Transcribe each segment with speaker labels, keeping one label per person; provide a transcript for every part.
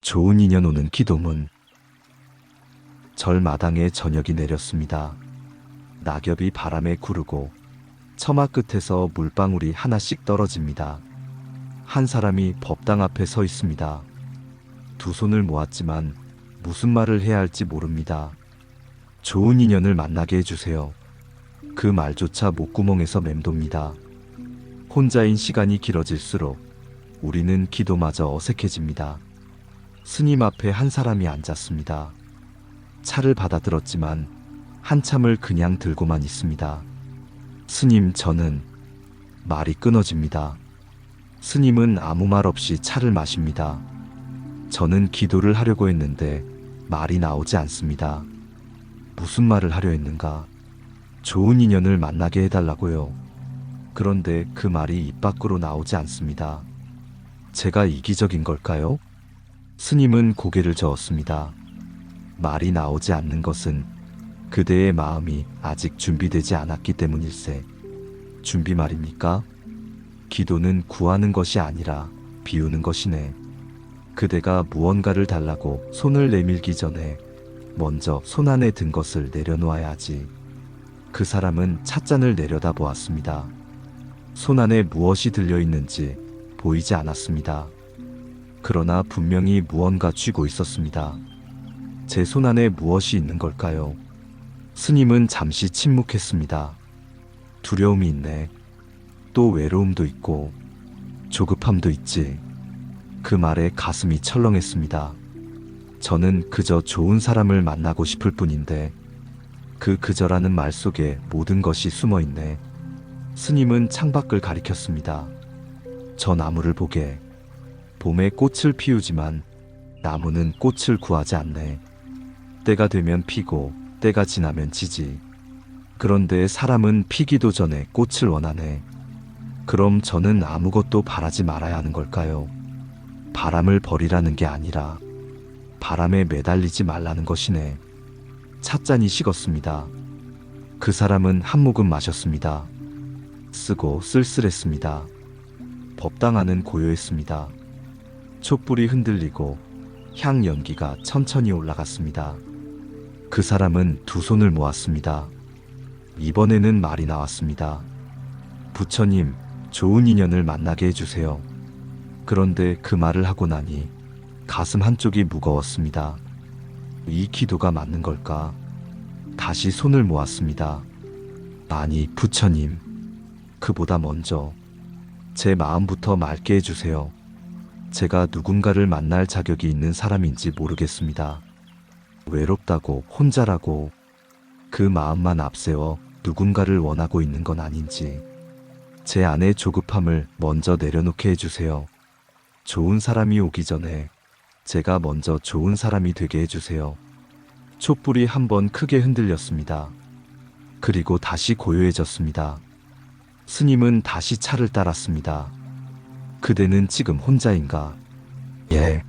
Speaker 1: 좋은 인연 오는 기도문. 절마당에 저녁이 내렸습니다. 낙엽이 바람에 구르고 처마 끝에서 물방울이 하나씩 떨어집니다. 한 사람이 법당 앞에 서 있습니다. 두 손을 모았지만 무슨 말을 해야 할지 모릅니다. 좋은 인연을 만나게 해주세요. 그 말조차 목구멍에서 맴돕니다. 혼자인 시간이 길어질수록 우리는 기도마저 어색해집니다. 스님 앞에 한 사람이 앉았습니다. 차를 받아들었지만 한참을 그냥 들고만 있습니다. 스님, 저는... 말이 끊어집니다. 스님은 아무 말 없이 차를 마십니다. 저는 기도를 하려고 했는데 말이 나오지 않습니다. 무슨 말을 하려 했는가? 좋은 인연을 만나게 해달라고요. 그런데 그 말이 입 밖으로 나오지 않습니다. 제가 이기적인 걸까요? 스님은 고개를 저었습니다. 말이 나오지 않는 것은 그대의 마음이 아직 준비되지 않았기 때문일세. 준비 말입니까? 기도는 구하는 것이 아니라 비우는 것이네. 그대가 무언가를 달라고 손을 내밀기 전에 먼저 손 안에 든 것을 내려놓아야 하지. 그 사람은 찻잔을 내려다 보았습니다. 손 안에 무엇이 들려있는지 보이지 않았습니다. 그러나 분명히 무언가 쥐고 있었습니다. 제 손 안에 무엇이 있는 걸까요? 스님은 잠시 침묵했습니다. 두려움이 있네. 또 외로움도 있고 조급함도 있지. 그 말에 가슴이 철렁했습니다. 저는 그저 좋은 사람을 만나고 싶을 뿐인데 그저라는 말 속에 모든 것이 숨어 있네. 스님은 창밖을 가리켰습니다. 저 나무를 보게. 봄에 꽃을 피우지만 나무는 꽃을 구하지 않네. 때가 되면 피고 때가 지나면 지지. 그런데 사람은 피기도 전에 꽃을 원하네. 그럼 저는 아무것도 바라지 말아야 하는 걸까요? 바람을 버리라는 게 아니라 바람에 매달리지 말라는 것이네. 찻잔이 식었습니다. 그 사람은 한 모금 마셨습니다. 쓰고 쓸쓸했습니다. 법당 안은 고요했습니다. 촛불이 흔들리고 향 연기가 천천히 올라갔습니다. 그 사람은 두 손을 모았습니다. 이번에는 말이 나왔습니다. 부처님, 좋은 인연을 만나게 해주세요. 그런데 그 말을 하고 나니 가슴 한쪽이 무거웠습니다. 이 기도가 맞는 걸까? 다시 손을 모았습니다. 아니, 부처님, 그보다 먼저 제 마음부터 맑게 해주세요. 제가 누군가를 만날 자격이 있는 사람인지 모르겠습니다. 외롭다고, 혼자라고 그 마음만 앞세워 누군가를 원하고 있는 건 아닌지 제 안의 조급함을 먼저 내려놓게 해주세요. 좋은 사람이 오기 전에 제가 먼저 좋은 사람이 되게 해주세요. 촛불이 한번 크게 흔들렸습니다. 그리고 다시 고요해졌습니다. 스님은 다시 차를 따랐습니다. 그대는 지금 혼자인가? 예.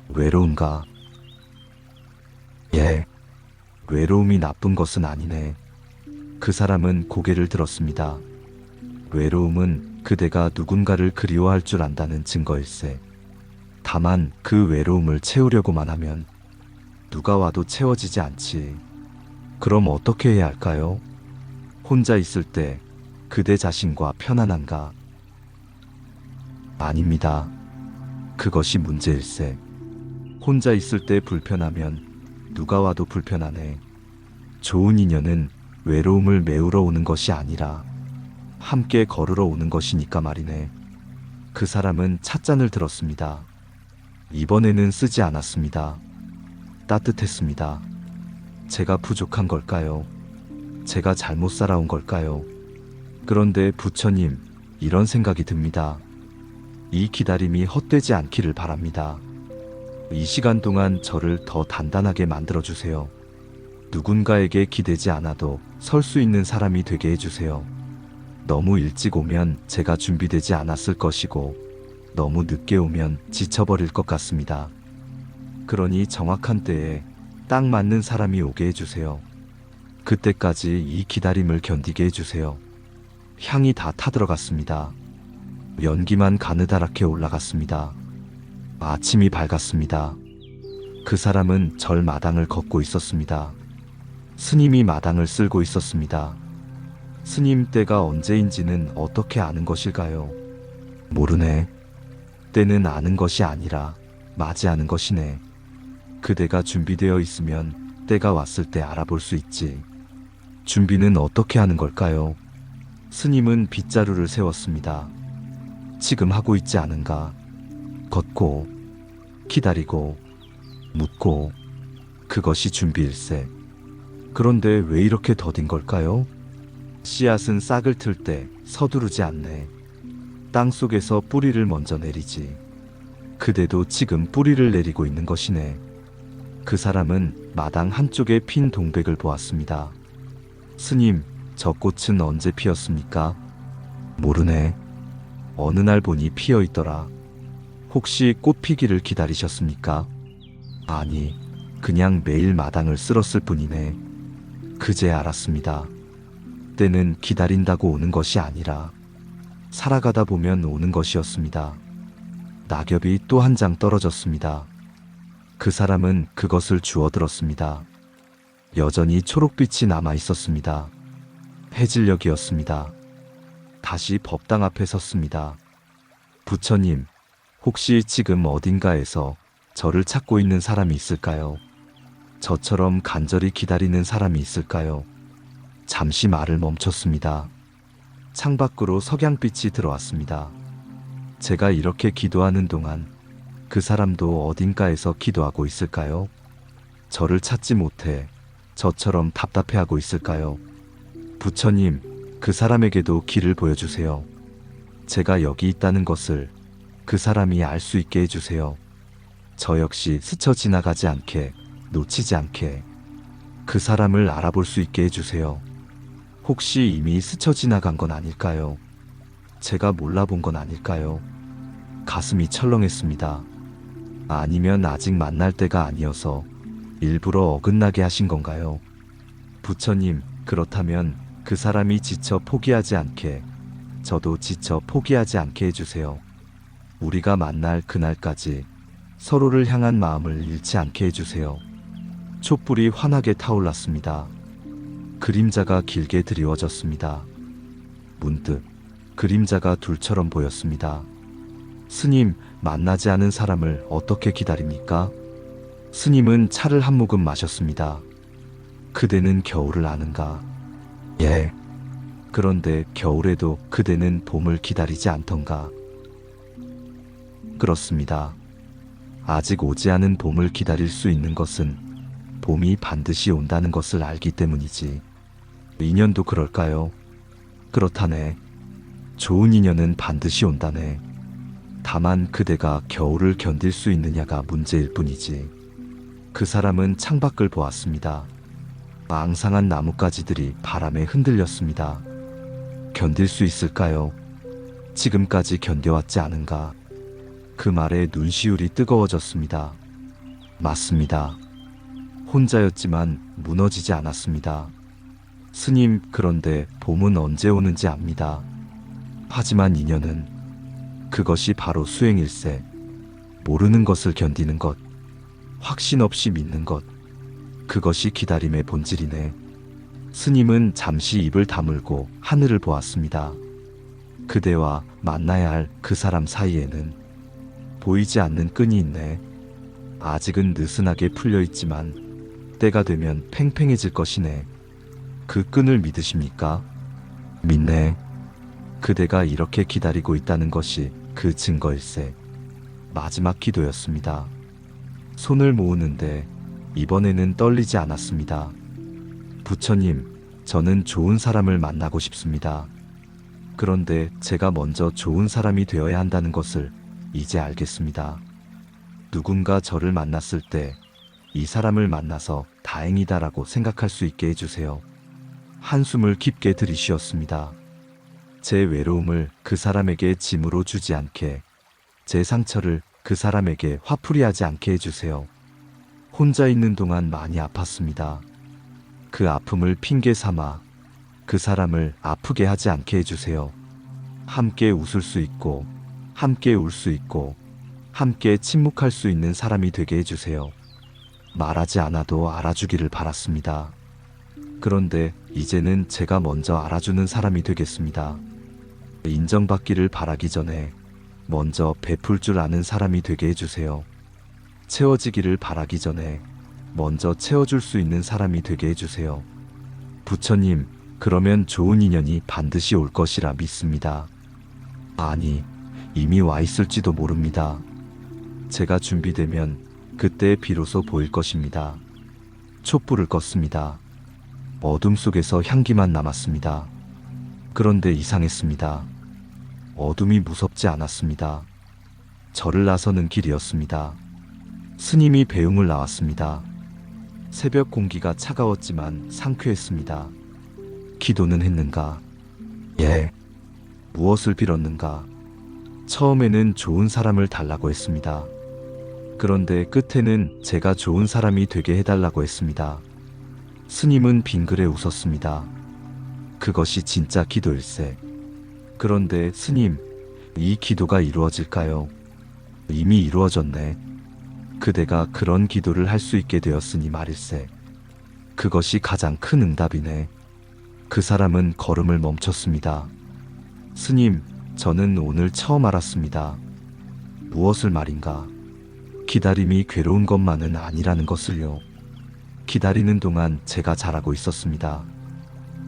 Speaker 1: 외로운가? 예. 외로움이 나쁜 것은 아니네. 그 사람은 고개를 들었습니다. 외로움은 그대가 누군가를 그리워할 줄 안다는 증거일세. 다만 그 외로움을 채우려고만 하면 누가 와도 채워지지 않지. 그럼 어떻게 해야 할까요? 혼자 있을 때 그대 자신과 편안한가? 아닙니다. 그것이 문제일세. 혼자 있을 때 불편하면 누가 와도 불편하네. 좋은 인연은 외로움을 메우러 오는 것이 아니라 함께 걸으러 오는 것이니까 말이네. 그 사람은 찻잔을 들었습니다. 이번에는 쓰지 않았습니다. 따뜻했습니다. 제가 부족한 걸까요? 제가 잘못 살아온 걸까요? 그런데 부처님, 이런 생각이 듭니다. 이 기다림이 헛되지 않기를 바랍니다. 이 시간 동안 저를 더 단단하게 만들어주세요. 누군가에게 기대지 않아도 설 수 있는 사람이 되게 해주세요. 너무 일찍 오면 제가 준비되지 않았을 것이고 너무 늦게 오면 지쳐버릴 것 같습니다. 그러니 정확한 때에 딱 맞는 사람이 오게 해주세요. 그때까지 이 기다림을 견디게 해주세요. 향이 다 타들어갔습니다. 연기만 가느다랗게 올라갔습니다. 아침이 밝았습니다. 그 사람은 절 마당을 걷고 있었습니다. 스님이 마당을 쓸고 있었습니다. 스님, 때가 언제인지는 어떻게 아는 것일까요? 모르네. 때는 아는 것이 아니라 맞이하는 것이네. 그대가 준비되어 있으면 때가 왔을 때 알아볼 수 있지. 준비는 어떻게 하는 걸까요? 스님은 빗자루를 세웠습니다. 지금 하고 있지 않은가? 걷고, 기다리고, 묻고, 그것이 준비일세. 그런데 왜 이렇게 더딘 걸까요? 씨앗은 싹을 틀 때 서두르지 않네. 땅 속에서 뿌리를 먼저 내리지. 그대도 지금 뿌리를 내리고 있는 것이네. 그 사람은 마당 한쪽에 핀 동백을 보았습니다. 스님, 저 꽃은 언제 피었습니까? 모르네. 어느 날 보니 피어 있더라. 혹시 꽃 피기를 기다리셨습니까? 아니, 그냥 매일 마당을 쓸었을 뿐이네. 그제 알았습니다. 때는 기다린다고 오는 것이 아니라 살아가다 보면 오는 것이었습니다. 낙엽이 또 한 장 떨어졌습니다. 그 사람은 그것을 주워들었습니다. 여전히 초록빛이 남아 있었습니다. 해질녘이었습니다. 다시 법당 앞에 섰습니다. 부처님, 혹시 지금 어딘가에서 저를 찾고 있는 사람이 있을까요? 저처럼 간절히 기다리는 사람이 있을까요? 잠시 말을 멈췄습니다. 창밖으로 석양빛이 들어왔습니다. 제가 이렇게 기도하는 동안 그 사람도 어딘가에서 기도하고 있을까요? 저를 찾지 못해 저처럼 답답해하고 있을까요? 부처님, 그 사람에게도 길을 보여주세요. 제가 여기 있다는 것을 그 사람이 알 수 있게 해주세요. 저 역시 스쳐 지나가지 않게, 놓치지 않게 그 사람을 알아볼 수 있게 해주세요. 혹시 이미 스쳐 지나간 건 아닐까요? 제가 몰라본 건 아닐까요? 가슴이 철렁했습니다. 아니면 아직 만날 때가 아니어서 일부러 어긋나게 하신 건가요? 부처님, 그렇다면 그 사람이 지쳐 포기하지 않게, 저도 지쳐 포기하지 않게 해주세요. 우리가 만날 그날까지 서로를 향한 마음을 잃지 않게 해주세요. 촛불이 환하게 타올랐습니다. 그림자가 길게 드리워졌습니다. 문득 그림자가 둘처럼 보였습니다. 스님, 만나지 않은 사람을 어떻게 기다립니까? 스님은 차를 한 모금 마셨습니다. 그대는 겨울을 아는가? 예. 그런데 겨울에도 그대는 봄을 기다리지 않던가? 그렇습니다. 아직 오지 않은 봄을 기다릴 수 있는 것은 봄이 반드시 온다는 것을 알기 때문이지. 인연도 그럴까요? 그렇다네. 좋은 인연은 반드시 온다네. 다만 그대가 겨울을 견딜 수 있느냐가 문제일 뿐이지. 그 사람은 창밖을 보았습니다. 앙상한 나뭇가지들이 바람에 흔들렸습니다. 견딜 수 있을까요? 지금까지 견뎌왔지 않은가? 그 말에 눈시울이 뜨거워졌습니다. 맞습니다. 혼자였지만 무너지지 않았습니다. 스님, 그런데 봄은 언제 오는지 압니다. 하지만 인연은 그것이 바로 수행일세. 모르는 것을 견디는 것, 확신 없이 믿는 것, 그것이 기다림의 본질이네. 스님은 잠시 입을 다물고 하늘을 보았습니다. 그대와 만나야 할 그 사람 사이에는 보이지 않는 끈이 있네. 아직은 느슨하게 풀려 있지만 때가 되면 팽팽해질 것이네. 그 끈을 믿으십니까? 믿네. 그대가 이렇게 기다리고 있다는 것이 그 증거일세. 마지막 기도였습니다. 손을 모으는데 이번에는 떨리지 않았습니다. 부처님, 저는 좋은 사람을 만나고 싶습니다. 그런데 제가 먼저 좋은 사람이 되어야 한다는 것을 이제 알겠습니다. 누군가 저를 만났을 때 이 사람을 만나서 다행이다라고 생각할 수 있게 해주세요. 한숨을 깊게 들이쉬었습니다. 제 외로움을 그 사람에게 짐으로 주지 않게, 제 상처를 그 사람에게 화풀이하지 않게 해주세요. 혼자 있는 동안 많이 아팠습니다. 그 아픔을 핑계 삼아 그 사람을 아프게 하지 않게 해주세요. 함께 웃을 수 있고, 함께 울 수 있고, 함께 침묵할 수 있는 사람이 되게 해주세요. 말하지 않아도 알아주기를 바랐습니다. 그런데 이제는 제가 먼저 알아주는 사람이 되겠습니다. 인정받기를 바라기 전에 먼저 베풀 줄 아는 사람이 되게 해주세요. 채워지기를 바라기 전에 먼저 채워줄 수 있는 사람이 되게 해주세요. 부처님, 그러면 좋은 인연이 반드시 올 것이라 믿습니다. 아니, 이미 와 있을지도 모릅니다. 제가 준비되면 그때 비로소 보일 것입니다. 촛불을 껐습니다. 어둠 속에서 향기만 남았습니다. 그런데 이상했습니다. 어둠이 무섭지 않았습니다. 절을 나서는 길이었습니다. 스님이 배웅을 나왔습니다. 새벽 공기가 차가웠지만 상쾌했습니다. 기도는 했는가? 예. 무엇을 빌었는가? 처음에는 좋은 사람을 달라고 했습니다. 그런데 끝에는 제가 좋은 사람이 되게 해달라고 했습니다. 스님은 빙그레 웃었습니다. 그것이 진짜 기도일세. 그런데 스님, 이 기도가 이루어질까요? 이미 이루어졌네. 그대가 그런 기도를 할 수 있게 되었으니 말일세. 그것이 가장 큰 응답이네. 그 사람은 걸음을 멈췄습니다. 스님, 저는 오늘 처음 알았습니다. 무엇을 말인가? 기다림이 괴로운 것만은 아니라는 것을요. 기다리는 동안 제가 잘하고 있었습니다.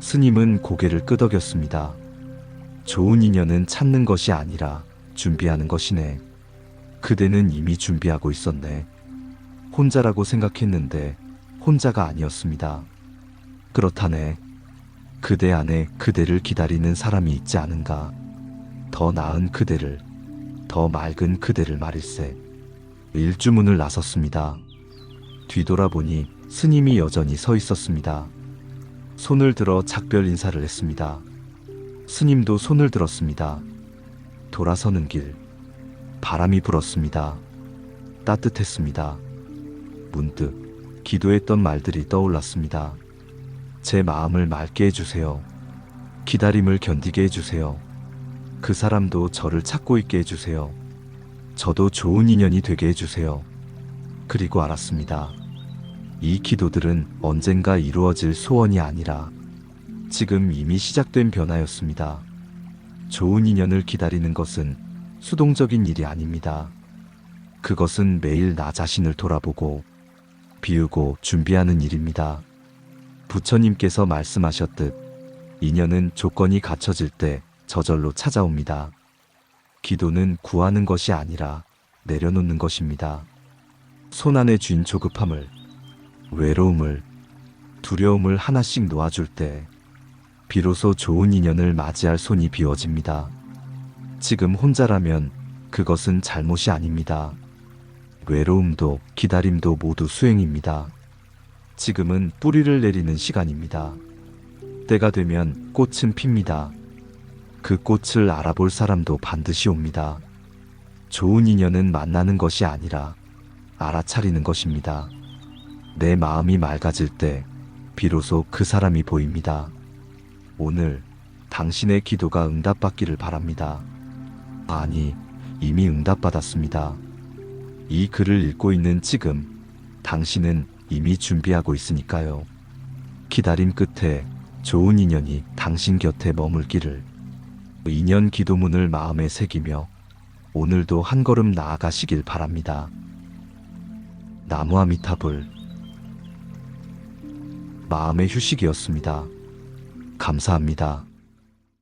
Speaker 1: 스님은 고개를 끄덕였습니다. 좋은 인연은 찾는 것이 아니라 준비하는 것이네. 그대는 이미 준비하고 있었네. 혼자라고 생각했는데 혼자가 아니었습니다. 그렇다네. 그대 안에 그대를 기다리는 사람이 있지 않은가. 더 나은 그대를, 더 맑은 그대를 말일세. 일주문을 나섰습니다. 뒤돌아보니 스님이 여전히 서 있었습니다. 손을 들어 작별 인사를 했습니다. 스님도 손을 들었습니다. 돌아서는 길, 바람이 불었습니다. 따뜻했습니다. 문득 기도했던 말들이 떠올랐습니다. 제 마음을 맑게 해주세요. 기다림을 견디게 해주세요. 그 사람도 저를 찾고 있게 해주세요. 저도 좋은 인연이 되게 해주세요. 그리고 알았습니다. 이 기도들은 언젠가 이루어질 소원이 아니라 지금 이미 시작된 변화였습니다. 좋은 인연을 기다리는 것은 수동적인 일이 아닙니다. 그것은 매일 나 자신을 돌아보고 비우고 준비하는 일입니다. 부처님께서 말씀하셨듯 인연은 조건이 갖춰질 때 저절로 찾아옵니다. 기도는 구하는 것이 아니라 내려놓는 것입니다. 손안에 쥔 조급함을, 외로움을, 두려움을 하나씩 놓아줄 때 비로소 좋은 인연을 맞이할 손이 비워집니다. 지금 혼자라면 그것은 잘못이 아닙니다. 외로움도 기다림도 모두 수행입니다. 지금은 뿌리를 내리는 시간입니다. 때가 되면 꽃은 핍니다. 그 꽃을 알아볼 사람도 반드시 옵니다. 좋은 인연은 만나는 것이 아니라 알아차리는 것입니다. 내 마음이 맑아질 때 비로소 그 사람이 보입니다. 오늘 당신의 기도가 응답받기를 바랍니다. 아니, 이미 응답받았습니다. 이 글을 읽고 있는 지금 당신은 이미 준비하고 있으니까요. 기다림 끝에 좋은 인연이 당신 곁에 머물기를, 인연 기도문을 마음에 새기며 오늘도 한 걸음 나아가시길 바랍니다. 나무아미타불. 마음의 휴식이었습니다. 감사합니다.